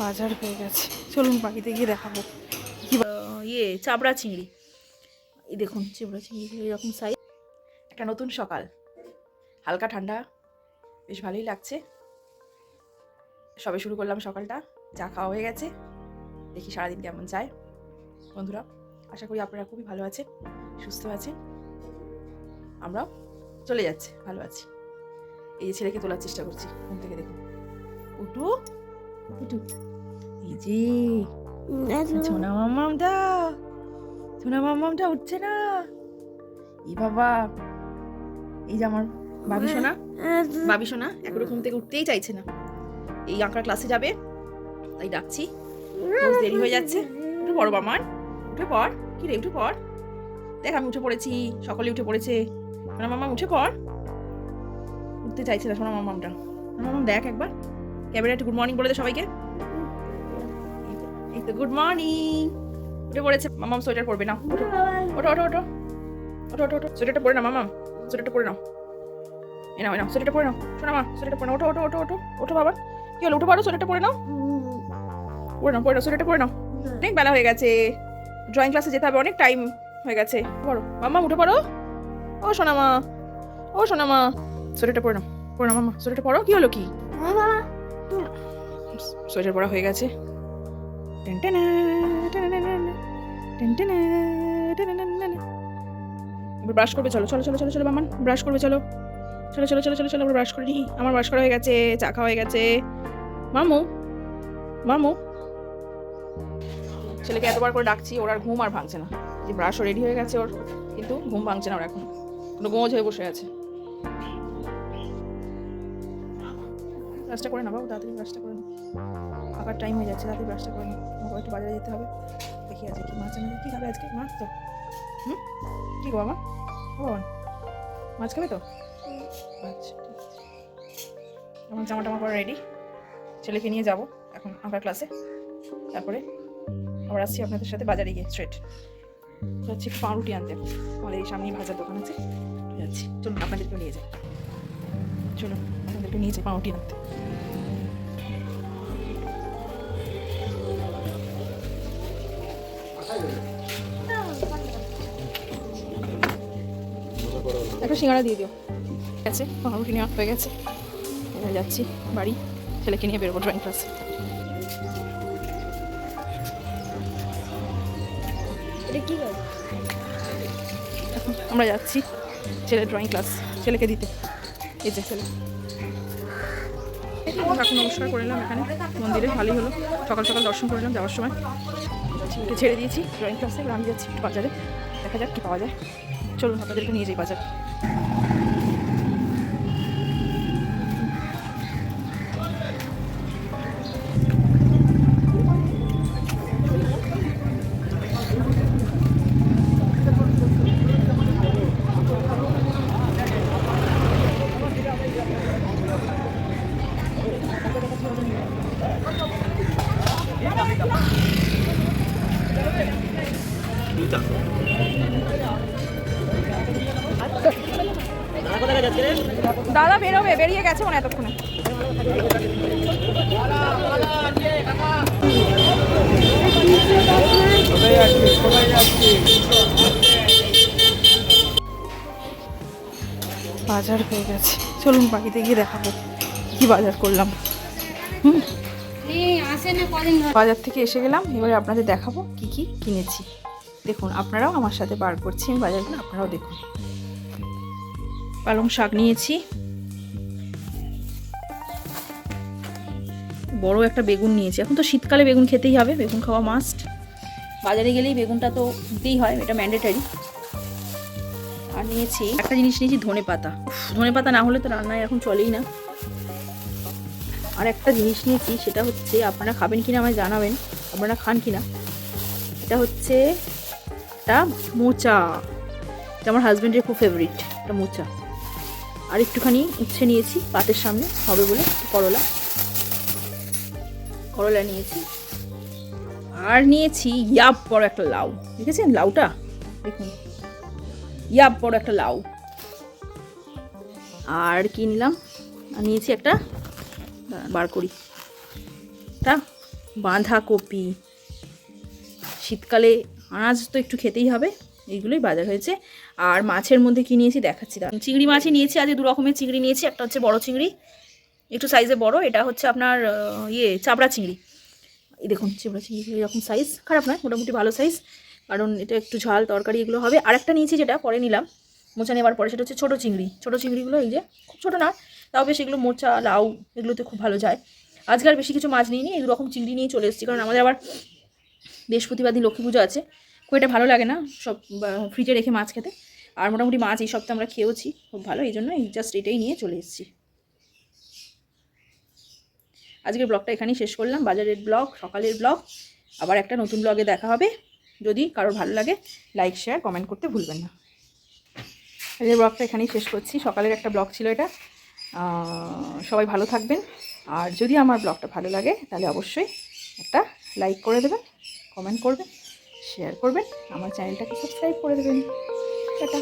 বাজার হয়ে গেছে, চলুন বাড়িতে গিয়ে দেখাবো কি চাবড়া চিংড়ি। এই দেখুন চাবড়া চিংড়ি এরকম সাইজ। একটা নতুন সকাল, হালকা ঠান্ডা, বেশ ভালোই লাগছে। সবে শুরু করলাম সকালটা, চা খাওয়া হয়ে গেছে। দেখি সারাদিন কেমন যায়। বন্ধুরা, আশা করি আপনারা খুবই ভালো আছেন, সুস্থ আছেন। আমরাও চলে যাচ্ছে, ভালো আছি। এই যে ছেলেকে তোলার চেষ্টা করছি ঘুম থেকে, দেখুন উঠু উঠু। এই যে সোনা মামামটা, সোনা মামামটা উঠছে না। এই বাবা, এই যে আমার বাবি সোনা, বাবি সোনা এখনো ঘুম থেকে উঠতেই চাইছে না। এই আঁকার ক্লাসে যাবে, তাই ডাকছি। রোজ দেরি হয়ে যাচ্ছে। উঠে পড়ো মামান, উঠে পড়। কি রে, উঠে পড়। দেখ আমি উঠে পড়েছি, সকলে উঠে পড়েছে। সোনা মামাম উঠে পড়। উঠতে চাইছে না সোনা মামামটা। সোনা মামাম দেখ একবার ক্যামেরা, একটু গুড মর্নিং বলে দে সবাইকে। এই তো গুড মর্নিং। উঠে পড়েছে। মামাম সোয়েটার পরবে না, ওঠো ওঠো ওঠো ওঠো ওঠো ওঠো ওঠো। সোয়েটারটা পরে নাও মামাম, সোয়েটারটা পরে নাও। এ নাও, এ নাও সোয়েটারটা পরে নাও। শোনা মা, সোয়েটারটা পরে নাও। ওঠো ওঠো ওঠো ওঠো ওঠো বাবা। কি হলো, উঠে পড়ো, সোয়েটারটা পরে নাও। পরে নাও, পরে নাও, সোয়েটারটা পরে নাও। অনেক বেলা হয়ে গেছে, ড্রয়িং ক্লাসে যেতে হবে, অনেক টাইম হয়ে গেছে। পড়ো মাম্মা, উঠে পড়ো। ও সোনা মা, ও সোনা মা, সোয়েটারটা পরে নাও, পরে নাও মাম্মা, সোয়েটারটা পরো। কি হলো কি, সোয়েটার পরা হয়ে গেছে। এবার ব্রাশ করবে, চলো চলো চলো চলো চলো মামান, ব্রাশ করবে, চলো চলো চলো চলো চলো চলো। আমরা ব্রাশ করে নিই। আমার ব্রাশ করা হয়ে গেছে, চা খাওয়া হয়ে গেছে। মামু মামু, ছেলেকে এতবার করে ডাকছি, ওর আর ঘুম আর ভাঙছে না। যে ব্রাশও রেডি হয়ে গেছে ওর, কিন্তু ঘুম ভাঙছে না ওর এখন, কোনো গোঁজ হয়ে বসে আছে। ব্রাশটা করে না বাবু, তাড়াতাড়ি ব্রাশটা করে না, আবার টাইম হয়ে যাচ্ছে, তাড়াতাড়ি ব্রাশটা করে না। আমাকে একটু বাজারে যেতে হবে, দেখি আজকে কি মাছ আনা। কি খাবে আজকে, মাছ তো? কি গো আমার বাবা, মাছ খাবে তো? আচ্ছা ঠিক আছে। আমার জামা টামা পরা রেডি, ছেলেকে নিয়ে যাব এখন আঁকার ক্লাসে। তারপরে আবার আসছি আপনাদের সাথে বাজারে গিয়ে স্ট্রেট যাচ্ছি একটু পাউরুটি আনতে। আমাদের এই সামনেই ভাজার দোকান আছে, যাচ্ছি। চলুন আপনাদেরকে নিয়ে যাই, চলুন আপনাদেরকে নিয়ে যাই পাউরুটি আনতে। একটা সিঙ্গাড়া দিয়ে দিও। ঠিক আছে, পাউরুটি নেওয়া হয়ে গেছে। এবার যাচ্ছি বাড়ি, ছেলেকে নিয়ে বেরোবো ড্রয়িং ক্লাসে। এখন আমরা যাচ্ছি ছেলে ড্রয়িং ক্লাস, ছেলেকে দিতে। এই যে ছেলে এখন নমস্কার করে নিলাম এখানে মন্দিরে, ভালোই হলো। সকাল সকাল দর্শন করে নিলাম যাওয়ার সময়। ছেলেকে ছেড়ে দিয়েছি ড্রয়িং ক্লাসে, আমি যাচ্ছি একটু বাজারে, দেখা যাক কী পাওয়া যায়। চলুন আপনাদেরকে নিয়ে যাই বাজার। দাদা বেরোবে, বেরিয়ে গেছে মনে এতক্ষণে। বাজার হয়ে গেছে, চলুন বাড়িতে গিয়ে দেখাবো কি বাজার করলাম। বাজার থেকে এসে গেলাম, এবারে আপনাদের দেখাবো কি কি কিনেছি। দেখুন আপনারাও আমার সাথে বার করছি বাজারগুলো, আপনারাও দেখুন। পালং শাক নিয়েছি, বড় একটা বেগুন নিয়েছি। এখন তো শীতকালে বেগুন খেতেই হবে, বেগুন খাওয়া মাস্ট। বাজারে গেলেই বেগুনটা তো দিতেই হয়, এটা ম্যান্ডেটারি। আর নিয়েছি একটা জিনিস, নিয়েছি ধনে পাতা। ধনে পাতা না হলে তো রান্নায় এখন চলেই না। আর একটা জিনিস নিয়েছি, সেটা হচ্ছে, আপনারা খাবেন কিনা আমায় জানাবেন, আপনারা খান কিনা। এটা হচ্ছে একটা মোচা, এটা আমার হাজব্যান্ডের খুব ফেভারিট একটা মোচা। আর একটুখানি উচ্ছে নিয়েছি পাতের সামনে হবে বলে, করলা করলা নিয়েছি। আর নিয়েছি ইয়াপ বড় একটা লাউ, দেখেছেন লাউটা, দেখুন ইয়াপ বড় একটা লাউ। আর কি নিলাম, নিয়েছি একটা, বার করি, এটা বাঁধাকপি, শীতকালে আনাজ তো একটু খেতেই হবে, এইগুলোই বাজার হয়েছে। আর মাছের মধ্যে কী নিয়েছি দেখাচ্ছি। চিংড়ি মাছই নিয়েছি, আজ 2 রকমের চিংড়ি নিয়েছি। একটা হচ্ছে বড় চিংড়ি, একটু সাইজে বড়, এটা হচ্ছে আপনার চাবড়া চিংড়ি। এই দেখুন চাবড়া চিংড়ি এরকম সাইজ, খারাপ নয়, মোটামুটি ভালো সাইজ, কারণ এটা একটু ঝাল তরকারি এগুলো হবে। আরেকটা নিয়েছি যেটা পরে নিলাম, মোচা নেওয়ার পরে, সেটা হচ্ছে ছোটো চিংড়ি। ছোটো চিংড়িগুলো এই যে খুব ছোটো না, তাও বেশ এগুলো মোচা লাউ এগুলোতে খুব ভালো যায়। আজকে আর বেশি কিছু মাছ নিইনি, এই 2 রকম চিংড়ি নিয়ে চলে এসেছি, কারণ আমাদের আবার বৃহস্পতিবার দিন লক্ষ্মী পুজো আছে, খুব এটা ভালো লাগে না সব ফ্রিজে রেখে মাছ খেতে। আর মোটামুটি মাছ এই সপ্তাহে আমরা খেয়েওছি খুব ভালো, এই জন্য জাস্ট এটাই নিয়ে চলে এসেছি। আজকের ব্লগটা এখানেই শেষ করলাম, বাজারের ব্লগ, সকালের ব্লগ। আবার একটা নতুন ব্লগে দেখা হবে। যদি কারোর ভালো লাগে লাইক শেয়ার কমেন্ট করতে ভুলবেন না। আজকের ব্লগটা এখানেই শেষ করছি, সকালের একটা ব্লগ ছিল এটা। সবাই ভালো থাকবেন, আর যদি আমার ব্লগটা ভালো লাগে তাহলে অবশ্যই একটা লাইক করে দেবেন, কমেন্ট করবেন, শেয়ার করবেন, আমার চ্যানেলটাকে সাবস্ক্রাইব করে দেবেন। টাটা।